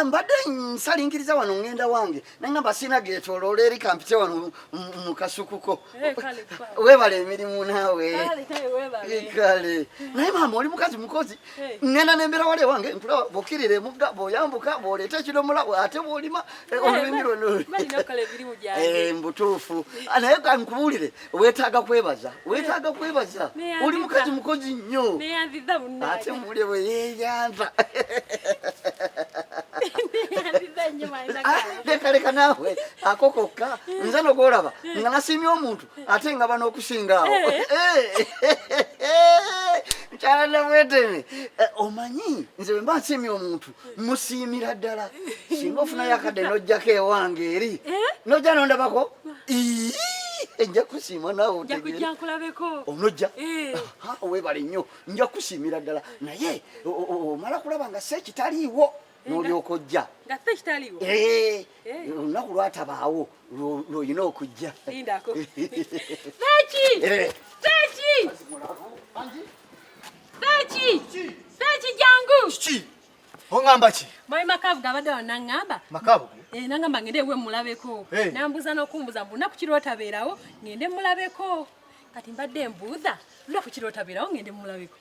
mbadde nsalinkiriza wano ngenda wange nangamba sina getoloola eri kampite wano mu kasukuko weebala emirimu naawe kale naye maama oli mukazi mukozi ngenda nembeera wale wange nkulaba bwokirira emugga bw'oyambuka bw'oleeta ekidomola ate bw'olima olulimi lwono mbutuufu naye kankubuulire weetaaga kwebaza oli mukazi mukozi nnyo ate muli bwe yeeyanza leka naawe akokokka nze nogolaba nga nasiimye omuntu ate nga ban'okusingaawo nkyala namweteme omanyi nze bwe mba nsiimye omuntu musiimira ddala singa ofunayo akadde n'ojjako ewange eri nojja nondabako nja kusiima naawe onojja weebale nnyo nja kusiimira ddala naye omala kulaba nga se kitaliiwo n'olyoka ojja olunaku lwatabaawo lw'olina okujja Sechi jangu. Chi. Ongamba chi? Mai makavu gabadde wanangamba. Makavu? Nangamba ngende ewe mulabeko. Nambuza n'okumbuza mbuna ku kirota beerawo ngende mulabeko. Kati mbadde mbuuza lwa ku kirota beerawo ngende mulabeko.